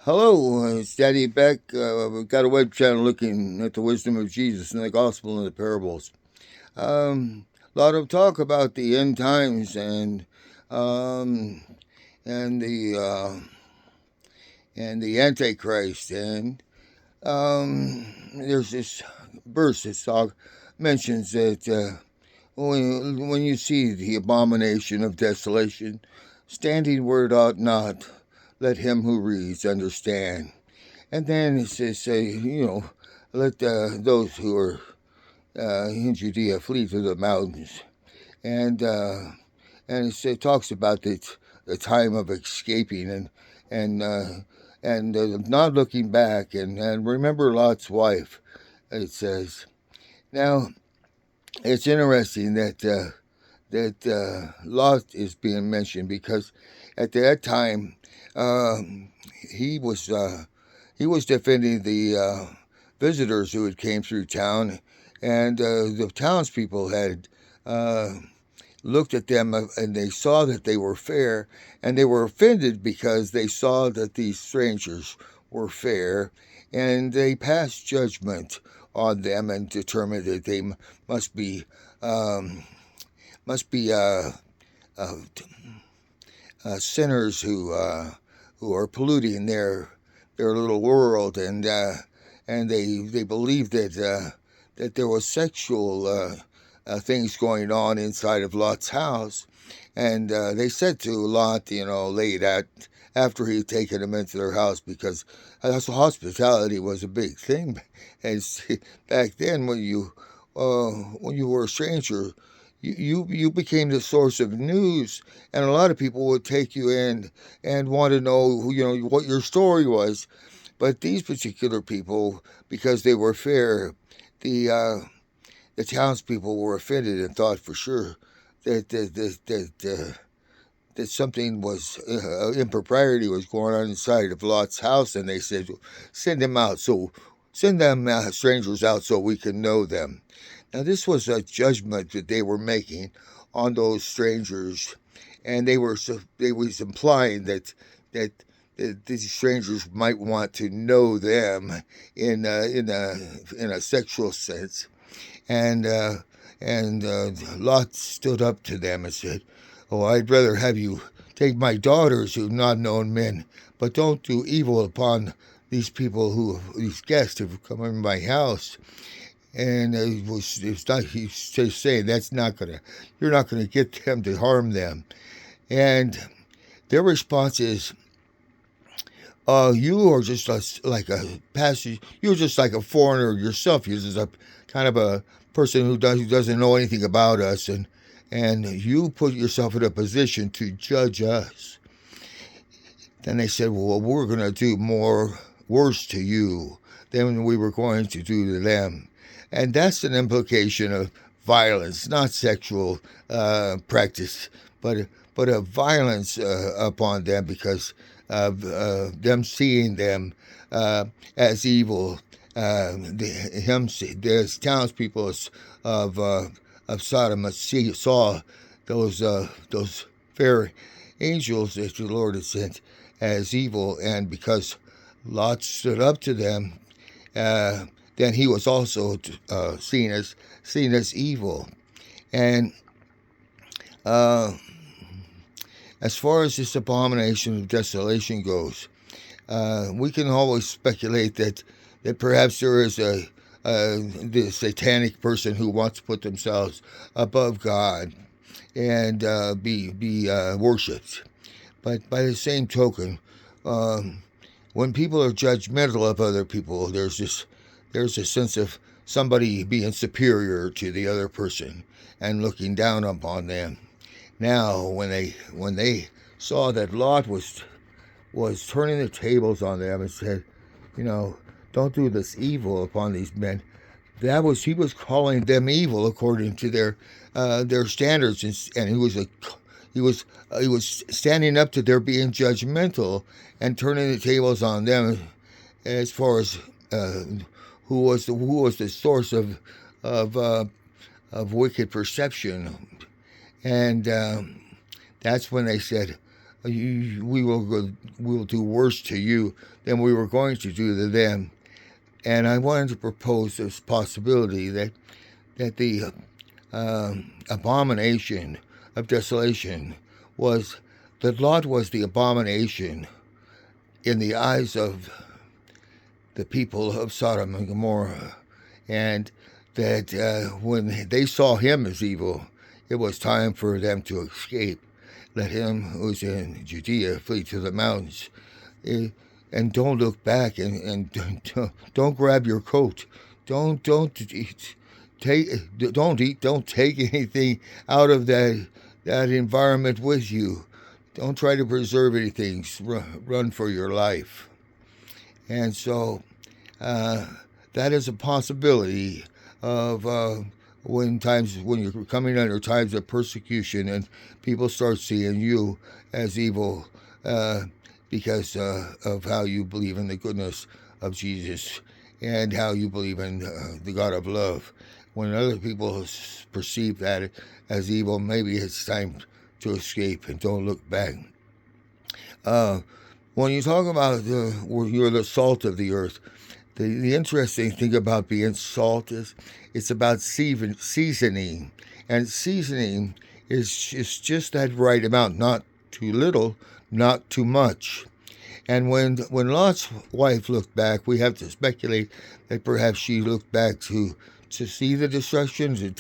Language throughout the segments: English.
Hello, it's Daddy Beck. We've got a web channel looking at the wisdom of Jesus and the gospel and the parables. A lot of talk about the end times um, and the Antichrist, and there's this verse that mentions that when you see the abomination of desolation standing where it ought not, let him who reads understand. And then it says, let those who are in Judea flee to the mountains. And it talks about the time of escaping and uh, and not looking back. And remember Lot's wife, it says. Now, it's interesting that Lot is being mentioned because at that time he was he was defending the visitors who had came through town, and the townspeople had uh, looked at them and they saw that they were fair, and they were offended because they saw that these strangers were fair, and they passed judgment on them and determined that they must be um, must be uh, sinners who are polluting their little world, and they believed that there was sexual things going on inside of Lot's house, and they said to Lot, late at after he'd taken them into their house, because hospitality was a big thing, as back then when you were a stranger, you became the source of news, and a lot of people would take you in and want to know what your story was. But these particular people, because they were fair, the uh, the townspeople were offended and thought for sure that something was impropriety was going on inside of Lot's house, and they said, "Send them out, send them strangers out so we can know them." Now, this was a judgment that they were making on those strangers, and they was implying that these strangers might want to know them in a sexual sense, and Lot stood up to them and said, "Oh, I'd rather have you take my daughters who've not known men, but don't do evil upon these guests who've come in my house." And it's not, he's just saying you're not gonna get them to harm them. And their response is, you are just like a passage. You're just like a foreigner yourself. You're just a kind of a person who doesn't know anything about us, and you put yourself in a position to judge us. Then they said, well, we're going to do more worse to you than we were going to do to them. And that's an implication of violence, not sexual practice, but a violence upon them because of them seeing them as evil. The townspeople of Sodom saw those fair angels that the Lord had sent as evil, and because Lot stood up to them, then he was also seen as evil. And uh, as far as this abomination of desolation goes, we can always speculate that perhaps there is the satanic person who wants to put themselves above God and be worshipped. But by the same token, um, when people are judgmental of other people, there's a sense of somebody being superior to the other person and looking down upon them. Now, when they saw that Lot was turning the tables on them and said, you know, don't do this evil upon these men, he was calling them evil according to their standards, and he was standing up to their being judgmental and turning the tables on them as far as uh, who was the source of uh, of wicked perception. And that's when they said, we will do worse to you than we were going to do to them. And I wanted to propose this possibility that the abomination of desolation was that Lot was the abomination in the eyes of the people of Sodom and Gomorrah, and that when they saw him as evil, it was time for them to escape. Let him who's in Judea flee to the mountains, and don't look back, and don't grab your coat, don't eat, don't take anything out of that environment with you. Don't try to preserve anything. Run for your life. And so that is a possibility of when you're coming under times of persecution and people start seeing you as evil because of how you believe in the goodness of Jesus and how you believe in the God of love. When other people perceive that as evil, maybe it's time to escape and don't look back. When you talk about you're the salt of the earth, the interesting thing about being salt is it's about seasoning. And seasoning is just that right amount, not too little, not too much. And when Lot's wife looked back, we have to speculate that perhaps she looked back to see the destruction, to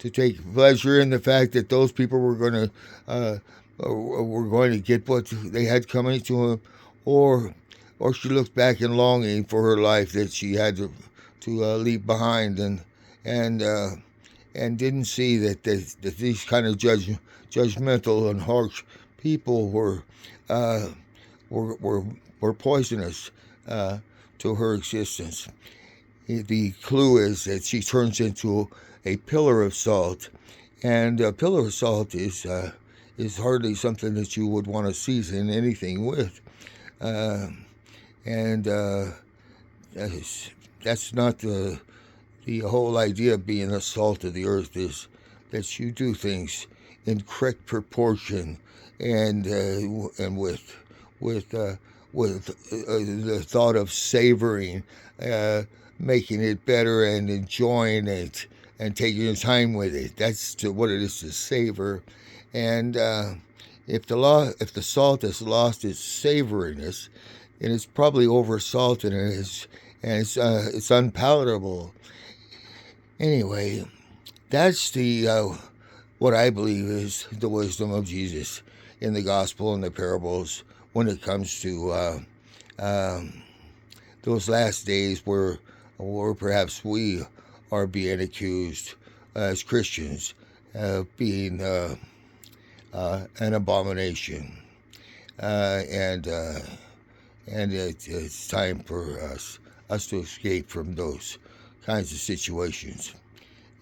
take pleasure in the fact that those people were going to get what they had coming to them, or she looked back in longing for her life that she had to leave behind, and didn't see that these kind of judgmental and harsh people were poisonous to her existence. The clue is that she turns into a pillar of salt, and a pillar of salt is hardly something that you would want to season anything with, and that's not the whole idea of being the salt of the earth. Is that you do things in correct proportion and with the thought of savoring, making it better and enjoying it and taking your time with it. That's what it is to savor. And if the salt has lost its savoriness, then it's probably over salted and it's unpalatable. Anyway, that's what I believe is the wisdom of Jesus in the gospel and the parables when it comes to those last days where perhaps we are being accused as Christians of being an abomination, and it's time for us to escape from those kinds of situations.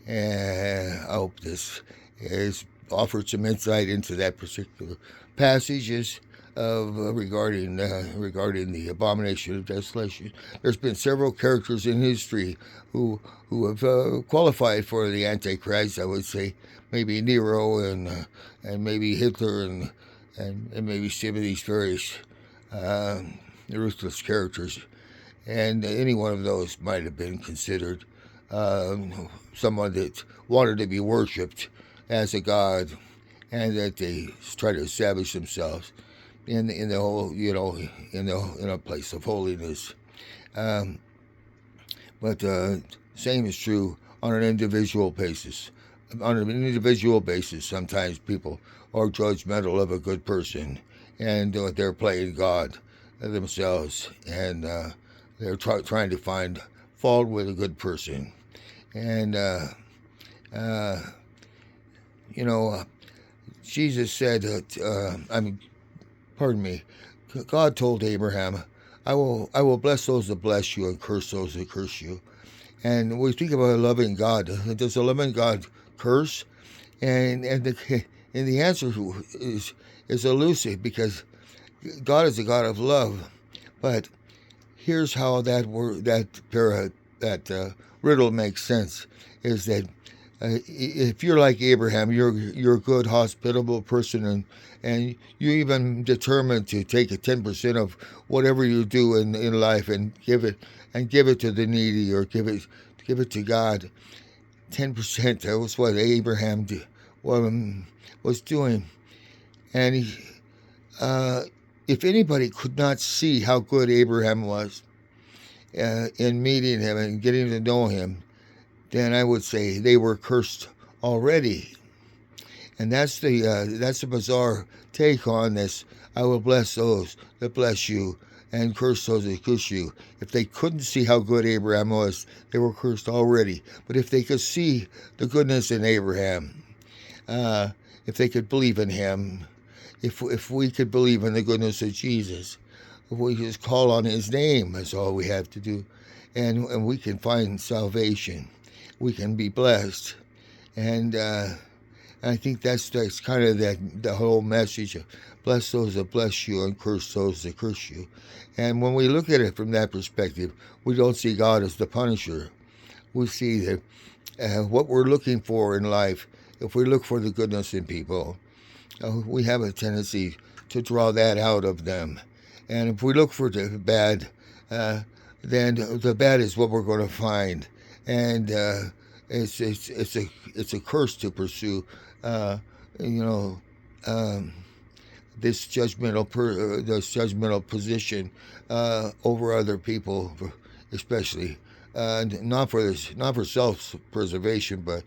And I hope this has offered some insight into that particular passages regarding the abomination of desolation. There's been several characters in history who have qualified for the Antichrist. I would say maybe Nero and maybe Hitler and maybe some of these various ruthless characters, and any one of those might have been considered someone that wanted to be worshipped as a god, and that they try to establish themselves in the whole, in a place of holiness. But same is true on an individual basis. On an individual basis, sometimes people are judgmental of a good person, and they're playing God themselves, and they're trying to find fault with a good person. And Jesus said God told Abraham, I will bless those that bless you and curse those that curse you. And when we speak about a loving God, does a loving God curse? And the answer is elusive, because God is a God of love. But here's how that riddle makes sense: is that if you're like Abraham, you're a good, hospitable person, and you're even determined to take a 10% of whatever you do in life and give it to the needy, or give it to God. 10%. That was what Abraham was doing, and if anybody could not see how good Abraham was in meeting him and getting to know him, then I would say they were cursed already. And that's the bizarre take on this. I will bless those that bless you and curse those that curse you. If they couldn't see how good Abraham was, they were cursed already. But if they could see the goodness in Abraham, if they could believe in him, if we could believe in the goodness of Jesus, if we just call on his name, that's all we have to do. And we can find salvation. We can be blessed. And I think that's kind of the whole message of bless those that bless you and curse those that curse you. And when we look at it from that perspective, we don't see God as the punisher. We see that what we're looking for in life, if we look for the goodness in people, we have a tendency to draw that out of them. And if we look for the bad, then the bad is what we're going to find. And it's a curse to pursue, you know, this judgmental position over other people, especially not for self-preservation, but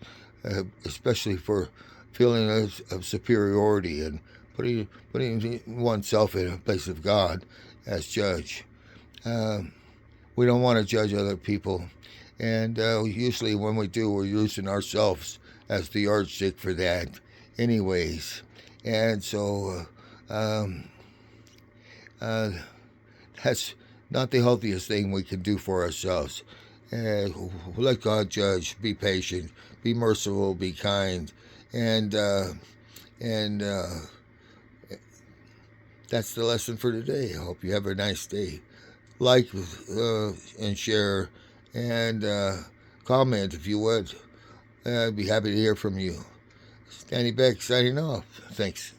especially for feeling of superiority and putting oneself in a place of God as judge. We don't want to judge other people, and usually when we do, we're using ourselves as the yardstick for that, anyways. And so that's not the healthiest thing we can do for ourselves. Let God judge. Be patient. Be merciful. Be kind. And that's the lesson for today. I hope you have a nice day. Like and share and comment if you would. I'd be happy to hear from you. Danny Beck signing off. Thanks.